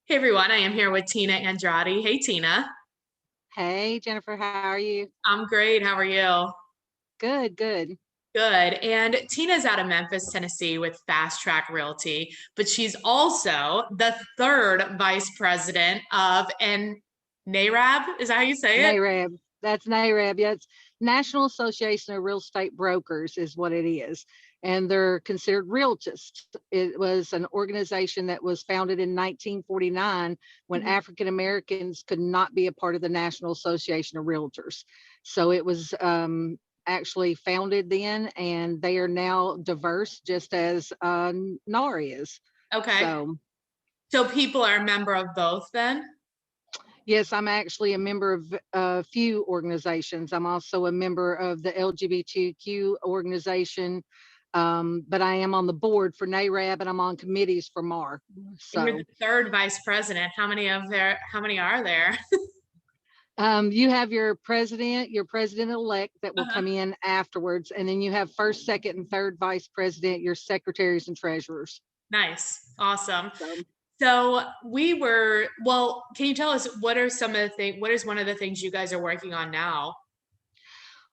Hey everyone, I am here with Tina Andrade. Hey Tina. Hey, Jennifer, how are you? I'm great. How are you? Good, good. Good. And Tina's out of Memphis, Tennessee with Fast Track Realty, but she's also the third vice president of NAREB. Is that how you say it? NAREB. That's NAREB. Yeah, it's National Association of Real Estate Brokers is what it is. And they're considered realtists. It was an organization that was founded in 1949 when Mhm. African Americans could not be a part of the National Association of Realtors. So it was actually founded then, and they are now diverse, just as NAR is. Okay. So So people are a member of both then? yes, I'm actually a member of a few organizations. I'm also a member of the LGBTQ organization, but I am on the board for NAREB and I'm on committees for MAR. And you're the So third vice president. How many are there? you have your president-elect that will Uh-huh. come in afterwards, and then you have first, second, and third vice president, your secretaries and treasurers. Nice. Awesome. So Well, can you tell us what is one of the things you guys are working on now?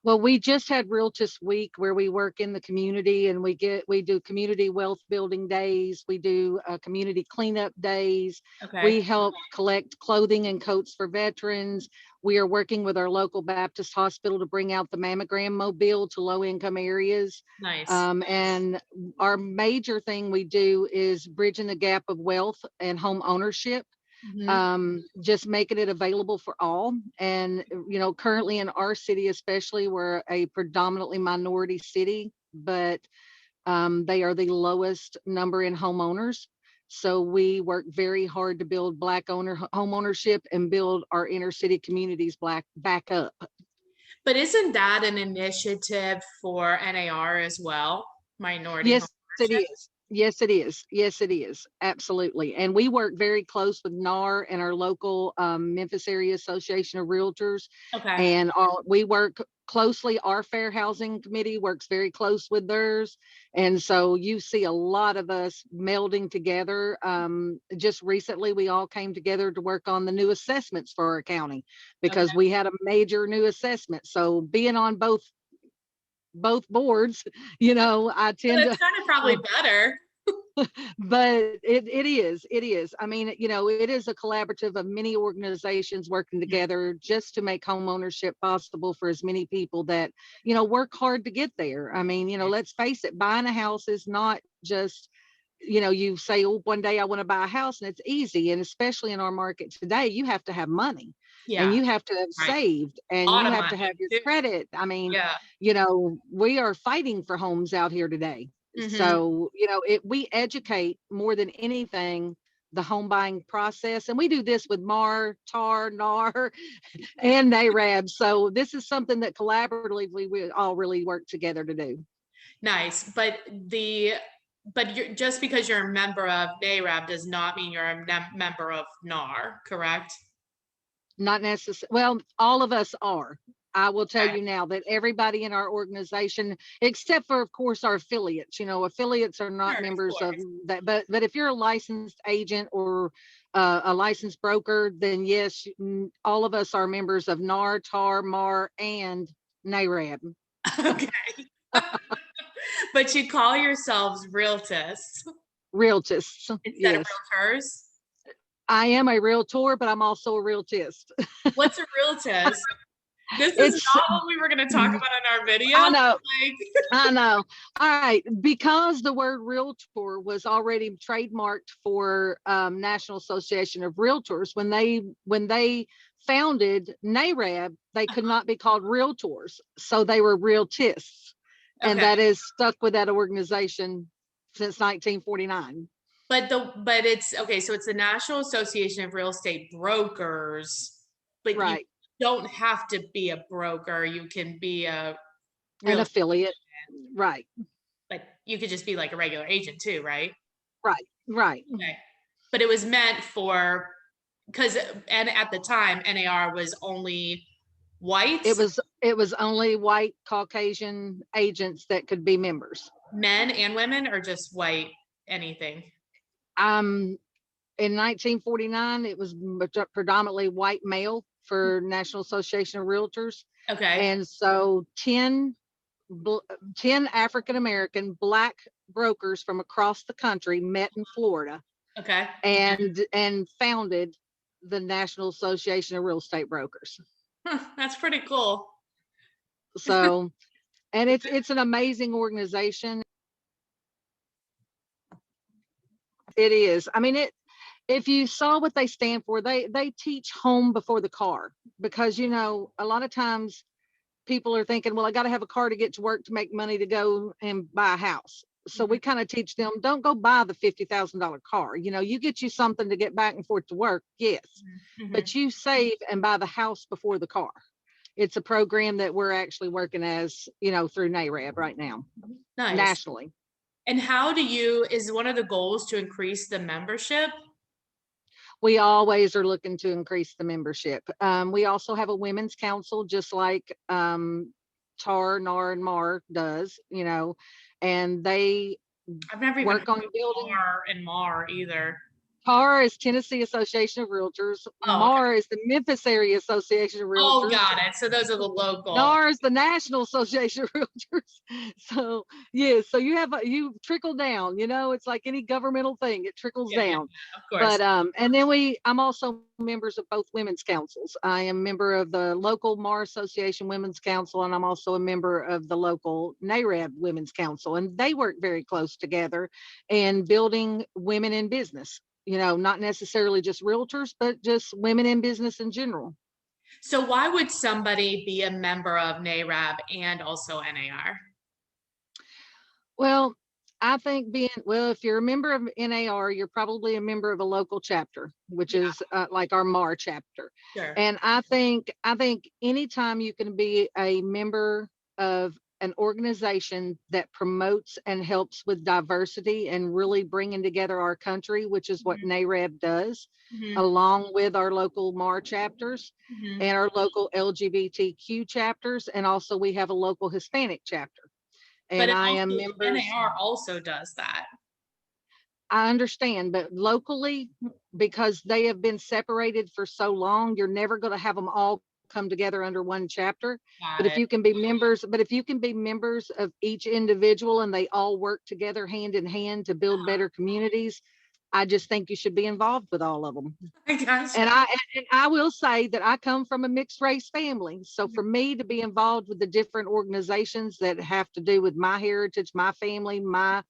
well, we just had Realtist Week where we work in the community and we do community wealth building days. We do community cleanup days. Okay. We help collect clothing and coats for veterans. We are working with our local Baptist hospital to bring out the mammogram mobile to low income areas. Nice. And our major thing we do is bridging the gap of wealth and home ownership, Mhm. just making it available for all. And, currently in our city, especially, we're a predominantly minority city, but they are the lowest number in homeowners. So we work very hard to build Black home ownership and build our inner city communities back up. But isn't that an initiative for NAR as well? Minority home Yes, it ownership? is. Yes, it is. Yes, it is. Absolutely. And we work very close with NAR and our local Memphis Area Association of Realtors. Okay. And we work closely. Our Fair Housing Committee works very close with theirs. And so you see a lot of us melding together. Just recently, we all came together to work on the new assessments for our county Okay. because we had a major new assessment. So being on both boards, I So tend that's to, kind of probably uh, better. but it is. I mean, it is a collaborative of many organizations working together just to make home ownership possible for as many people that, work hard to get there. I mean, let's face it, buying a house is not just, you say, oh, one day I want to buy a house and it's easy. And especially in our market today, you have to have money and Yeah. you have to have Right. saved A and lot you of have to money have your too. credit. I mean, Yeah. we are fighting for homes out here today. Hmm. So, we educate more than anything the home buying process. And we do this with MAR, TAR, NAR, and NAREB. So this is something that collaboratively we all really work together to do. Nice. But you're just because you're a member of NAREB does not mean you're a member of NAR, correct? Not necessarily. Well, all of us are. I will tell Okay. you now that everybody in our organization, except for, of course, our affiliates, affiliates are not Sure, of members of course. that. But if you're a licensed agent or a licensed broker, then yes, all of us are members of NAR, TAR, MAR, and NAREB. Okay. But you call yourselves realtists Realtists. instead of Yes, realtors? I am a realtor, but I'm also a realtist. What's a realtist? This is It's, not what we were going to talk about in our video. I know. Like, I know. All right. Because the word realtor was already trademarked for National Association of Realtors, when they founded NAREB, they could not be called realtors. So they were realtists. And okay. that is stuck with that organization since 1949. But it's okay, so it's the National Association of Real Estate Brokers, but you Right. don't have to be a broker. You can be a An real estate affiliate. agent, Right. but you could just be like a regular agent too, right? Right. Right. Okay. But it was meant for because and at the time NAR was only It whites, was it was only white Caucasian agents that could be members. men and women, or just white anything. Um in 1949, it was predominantly white male for National Association of Realtors. Okay. And so 10 African-American Black brokers from across the country met in Florida Okay. and founded the National Association of Real Estate Brokers. That's pretty cool. So, and it's an amazing organization. It is. I mean, if you saw what they stand for, they teach home before the car, because, you know, a lot of times people are thinking, well, I got to have a car to get to work to make money to go and buy a house. So we kind of teach them, don't go buy the $50,000 car. You know, you get you something to get back and forth to work. Yes. But you save and buy the house before the car. It's a program that we're actually working as, you know, through NAREB right now, nationally. And how is one of the goals to increase the membership? We always are looking to increase the membership. We also have a women's council, just like TAR, NAR, and MAR does, you know, and they I've never even work on building. TAR and MAR either. TAR is Tennessee Association of Realtors. MAR is the Memphis Area Association of Realtors. Oh, got it. So those are the local. NAR is the National Association of Realtors. So yeah, so you trickle down, you know, it's like any governmental thing, it trickles down. Yeah, of course. But and then I'm also members of both women's councils. I am a member of the local MAR Association Women's Council, and I'm also a member of the local NAREB Women's Council, and they work very close together in building women in business. You know, not necessarily just realtors, but just women in business in general. So why would somebody be a member of NAREB and also NAR? Well, I think if you're a member of NAR, you're probably a member of a local chapter, which is like our MAR chapter. Sure. And I think anytime you can be a member of an organization that promotes and helps with diversity and really bringing together our country, which is what NAREB does, along with our local MAR chapters and our local LGBTQ chapters. And also we have a local Hispanic chapter. And I am members. NAR also does that. I understand, but locally, because they have been separated for so long, you're never going to have them all come together under one chapter. But if you can be members of each individual and they all work together hand in hand to build better communities, I just think you should be involved with all of them. And I will say that I come from a mixed race family. So for me to be involved with the different organizations that have to do with my heritage, my family, my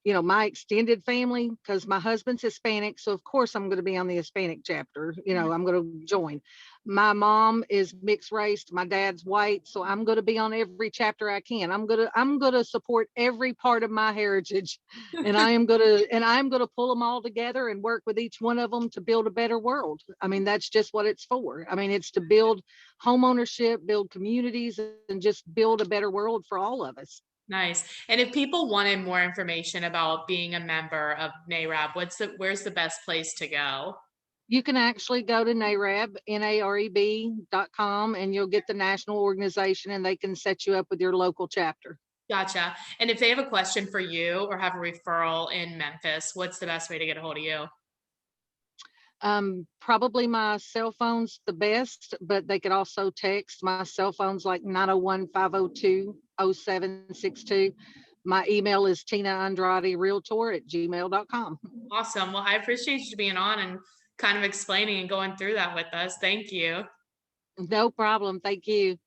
extended family, because my husband's Hispanic. So of course I'm going to be on the Hispanic chapter. You know, I'm going to join. My mom is mixed race. My dad's white. So I'm going to be on every chapter I can. I'm going to support every part of my heritage. And I'm going to pull them all together and work with each one of them to build a better world. I mean, that's just what it's for. I mean, it's to build home ownership, build communities, and just build a better world for all of us. Nice. And if people wanted more information about being a member of NAREB, where's the best place to go? You can actually go to NAREB, NAREB.com, and you'll get the national organization, and they can set you up with your local chapter. Gotcha. And if they have a question for you or have a referral in Memphis, what's the best way to get a hold of you? Probably my cell phone's the best, but they could also text. My cell phone's like 901-502-0762. My email is tinaandraderealtor@gmail.com. Awesome. Well, I appreciate you being on and kind of explaining and going through that with us. Thank you. No problem. Thank you.